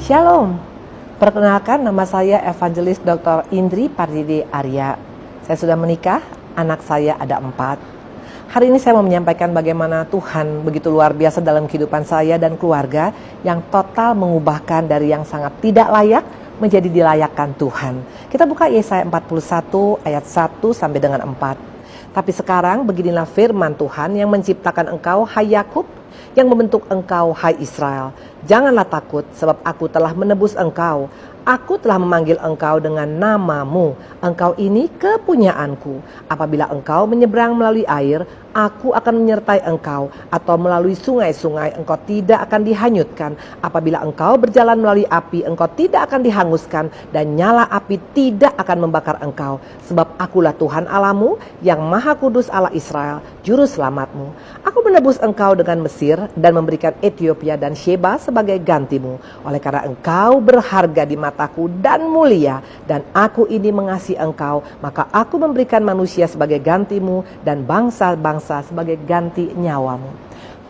Shalom, perkenalkan nama saya Evangelis Dr. Indri Pardede Arya. Saya sudah menikah, anak saya ada 4. Hari ini saya mau menyampaikan bagaimana Tuhan begitu luar biasa dalam kehidupan saya dan keluarga yang total mengubahkan dari yang sangat tidak layak menjadi dilayakkan Tuhan. Kita buka Yesaya 41 ayat 1 sampai dengan 4. Tapi sekarang beginilah firman Tuhan yang menciptakan engkau, hai Yakub, yang membentuk engkau, hai Israel. Janganlah takut, sebab aku telah menebus engkau. Aku telah memanggil engkau dengan namamu. Engkau ini kepunyaanku. Apabila engkau menyeberang melalui air, aku akan menyertai engkau. Atau melalui sungai-sungai, engkau tidak akan dihanyutkan. Apabila engkau berjalan melalui api, engkau tidak akan dihanguskan. Dan nyala api tidak akan membakar engkau. Sebab akulah Tuhan Allahmu, yang Maha Kudus Allah Israel, Juru Selamatmu. Aku menebus engkau dengan Mesir dan memberikan Ethiopia dan Sheba sebagai gantimu. Oleh karena engkau berharga di mataku dan mulia, dan aku ini mengasihi engkau, maka aku memberikan manusia sebagai gantimu dan bangsa-bangsa sebagai ganti nyawamu.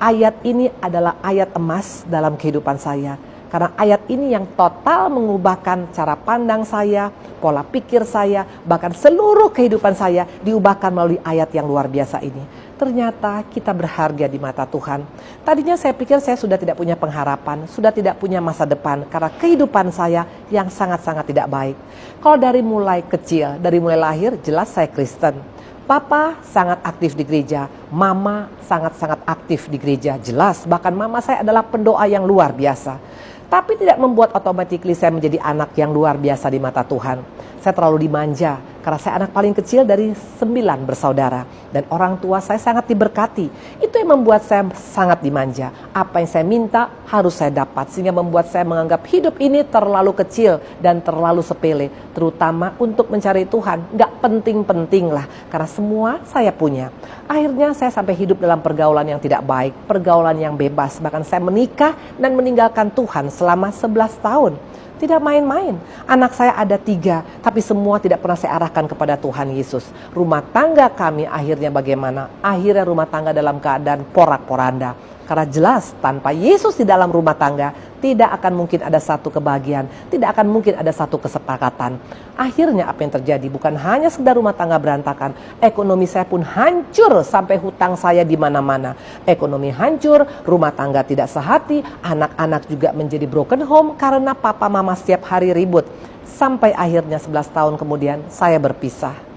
Ayat ini adalah ayat emas dalam kehidupan saya. Karena ayat ini yang total mengubahkan cara pandang saya, pola pikir saya, bahkan seluruh kehidupan saya diubahkan melalui ayat yang luar biasa ini. Ternyata kita berharga di mata Tuhan. Tadinya saya pikir saya sudah tidak punya pengharapan, sudah tidak punya masa depan karena kehidupan saya yang sangat-sangat tidak baik. Kalau dari mulai kecil, dari mulai lahir, jelas saya Kristen. Papa sangat aktif di gereja, mama sangat-sangat aktif di gereja, jelas. Bahkan mama saya adalah pendoa yang luar biasa. Tapi tidak membuat otomatis saya menjadi anak yang luar biasa di mata Tuhan. Saya terlalu dimanja karena saya anak paling kecil dari 9 bersaudara. Dan orang tua saya sangat diberkati. Itu yang membuat saya sangat dimanja. Apa yang saya minta harus saya dapat. Sehingga membuat saya menganggap hidup ini terlalu kecil dan terlalu sepele. Terutama untuk mencari Tuhan. Gak penting-penting lah. Karena semua saya punya. Akhirnya saya sampai hidup dalam pergaulan yang tidak baik. Pergaulan yang bebas. Bahkan saya menikah dan meninggalkan Tuhan selama 11 tahun. Tidak main-main. Anak saya ada 3, tapi semua tidak pernah saya arahkan kepada Tuhan Yesus. Rumah tangga kami akhirnya bagaimana? Akhirnya rumah tangga dalam keadaan porak-poranda. Karena jelas tanpa Yesus di dalam rumah tangga tidak akan mungkin ada satu kebahagiaan, tidak akan mungkin ada satu kesepakatan. Akhirnya apa yang terjadi? Bukan hanya sekedar rumah tangga berantakan, ekonomi saya pun hancur sampai hutang saya di mana-mana. Ekonomi hancur, rumah tangga tidak sehati, anak-anak juga menjadi broken home karena papa mama setiap hari ribut. Sampai akhirnya 11 tahun kemudian saya berpisah.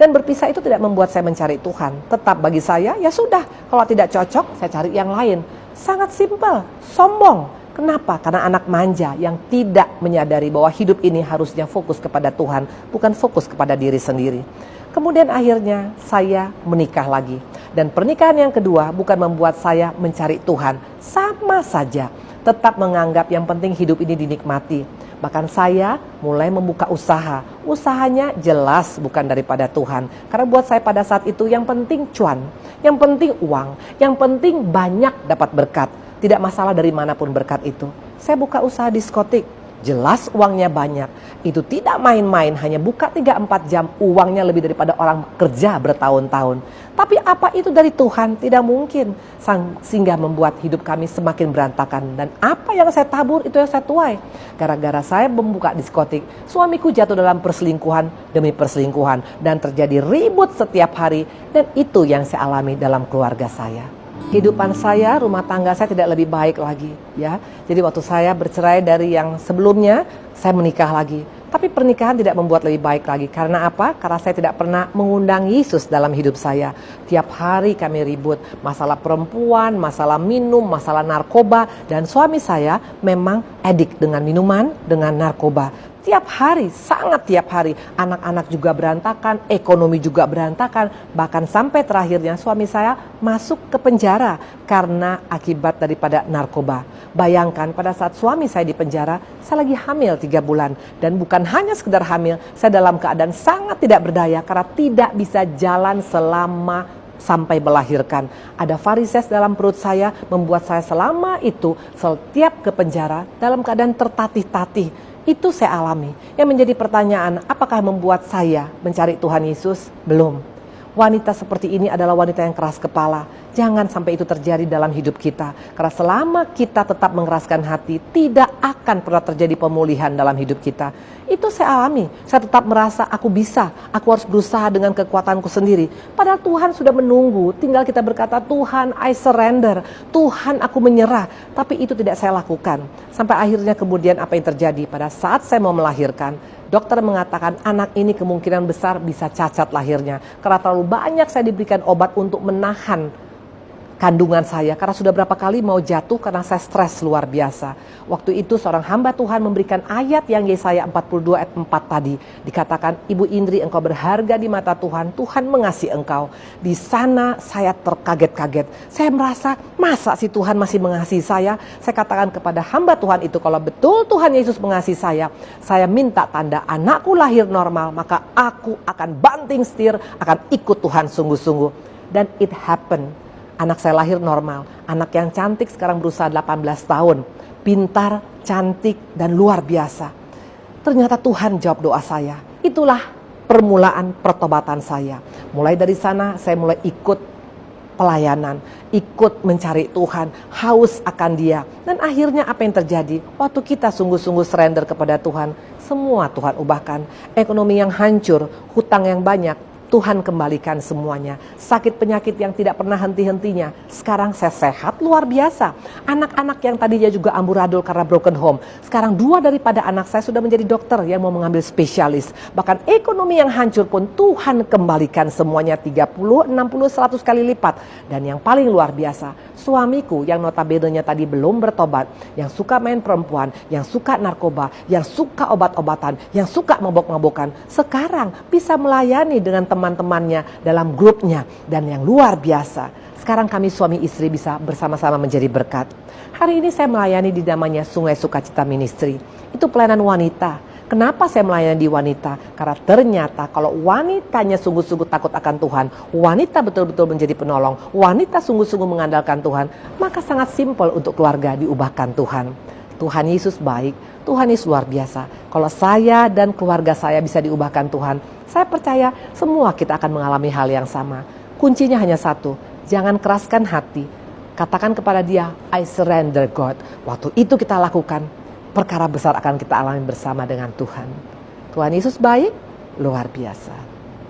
Dan berpisah itu tidak membuat saya mencari Tuhan. Tetap bagi saya, ya sudah. Kalau tidak cocok, saya cari yang lain. Sangat simpel, sombong. Kenapa? Karena anak manja yang tidak menyadari bahwa hidup ini harusnya fokus kepada Tuhan, bukan fokus kepada diri sendiri. Kemudian akhirnya saya menikah lagi. Dan pernikahan yang kedua bukan membuat saya mencari Tuhan. Sama saja. Tetap menganggap yang penting hidup ini dinikmati. Bahkan saya mulai membuka usaha. Usahanya jelas bukan daripada Tuhan. Karena buat saya pada saat itu yang penting cuan. Yang penting uang. Yang penting banyak dapat berkat. Tidak masalah dari manapun berkat itu. Saya buka usaha diskotik. Jelas uangnya banyak. Itu tidak main-main. Hanya buka 3-4 jam. Uangnya lebih daripada orang kerja bertahun-tahun. Tapi apa itu dari Tuhan? Tidak mungkin. Sehingga membuat hidup kami semakin berantakan. Dan apa yang saya tabur itu yang saya tuai. Gara-gara saya membuka diskotik, suamiku jatuh dalam perselingkuhan demi perselingkuhan. Dan terjadi ribut setiap hari. Dan itu yang saya alami dalam keluarga saya. Kehidupan saya, rumah tangga saya tidak lebih baik lagi, ya. Jadi waktu saya bercerai dari yang sebelumnya, saya menikah lagi. Tapi pernikahan tidak membuat lebih baik lagi. Karena apa? Karena saya tidak pernah mengundang Yesus dalam hidup saya. Tiap hari kami ribut. Masalah perempuan, masalah minum, masalah narkoba. Dan suami saya memang edik dengan minuman, dengan narkoba. Tiap hari, sangat tiap hari. Anak-anak juga berantakan, ekonomi juga berantakan. Bahkan sampai terakhirnya suami saya masuk ke penjara karena akibat daripada narkoba. Bayangkan pada saat suami saya di penjara, saya lagi hamil 3 bulan. Dan bukan hanya sekedar hamil, saya dalam keadaan sangat tidak berdaya karena tidak bisa jalan selama sampai melahirkan. Ada varises dalam perut saya membuat saya selama itu setiap ke penjara dalam keadaan tertatih-tatih. Itu saya alami. Yang menjadi pertanyaan, apakah membuat saya mencari Tuhan Yesus? Belum. Wanita seperti ini adalah wanita yang keras kepala, Jangan sampai itu terjadi dalam hidup kita. Karena selama kita tetap mengeraskan hati, tidak akan pernah terjadi pemulihan dalam hidup kita. Itu saya alami. Saya tetap merasa aku bisa. Aku harus berusaha dengan kekuatanku sendiri. Padahal Tuhan sudah menunggu. Tinggal kita berkata, Tuhan, I surrender. Tuhan, aku menyerah. Tapi itu tidak saya lakukan. Sampai akhirnya kemudian apa yang terjadi pada saat saya mau melahirkan. Dokter mengatakan anak ini kemungkinan besar bisa cacat lahirnya. Karena terlalu banyak saya diberikan obat untuk menahan kandungan saya, karena sudah berapa kali mau jatuh karena saya stres luar biasa. Waktu itu seorang hamba Tuhan memberikan ayat yang Yesaya 42 ayat 4 tadi. Dikatakan, Ibu Indri, engkau berharga di mata Tuhan, Tuhan mengasihi engkau. Di sana saya terkaget-kaget. Saya merasa, masa sih Tuhan masih mengasihi saya? Saya katakan kepada hamba Tuhan itu, kalau betul Tuhan Yesus mengasihi saya minta tanda anakku lahir normal, maka aku akan banting setir, akan ikut Tuhan sungguh-sungguh. Dan it happened. Anak saya lahir normal, anak yang cantik sekarang berusia 18 tahun, pintar, cantik, dan luar biasa. Ternyata Tuhan jawab doa saya. Itulah permulaan pertobatan saya. Mulai dari sana saya mulai ikut pelayanan, ikut mencari Tuhan, haus akan Dia. Dan akhirnya apa yang terjadi? Waktu kita sungguh-sungguh surrender kepada Tuhan, semua Tuhan ubahkan. Ekonomi yang hancur, hutang yang banyak, Tuhan kembalikan semuanya. Sakit penyakit yang tidak pernah henti-hentinya. Sekarang saya sehat luar biasa. Anak-anak yang tadinya juga amburadul karena broken home. Sekarang 2 daripada anak saya sudah menjadi dokter yang mau mengambil spesialis. Bahkan ekonomi yang hancur pun Tuhan kembalikan semuanya 30, 60, 100 kali lipat. Dan yang paling luar biasa, suamiku yang notabene-nya tadi belum bertobat, yang suka main perempuan, yang suka narkoba, yang suka obat-obatan, yang suka mabok-mabokan, sekarang bisa melayani dengan teman-temannya dalam grupnya, dan yang luar biasa, sekarang kami suami istri bisa bersama-sama menjadi berkat. Hari ini saya melayani di namanya Sungai Sukacita Ministry. Itu pelayanan wanita. Kenapa saya melayani di wanita? Karena ternyata kalau wanitanya sungguh-sungguh takut akan Tuhan, wanita betul-betul menjadi penolong, wanita sungguh-sungguh mengandalkan Tuhan, maka sangat simpel untuk keluarga diubahkan Tuhan. Tuhan Yesus baik, Tuhan Yesus luar biasa. Kalau saya dan keluarga saya bisa diubahkan Tuhan, saya percaya semua kita akan mengalami hal yang sama. Kuncinya hanya satu, jangan keraskan hati. Katakan kepada Dia, I surrender God. Waktu itu kita lakukan, perkara besar akan kita alami bersama dengan Tuhan. Tuhan Yesus baik, luar biasa.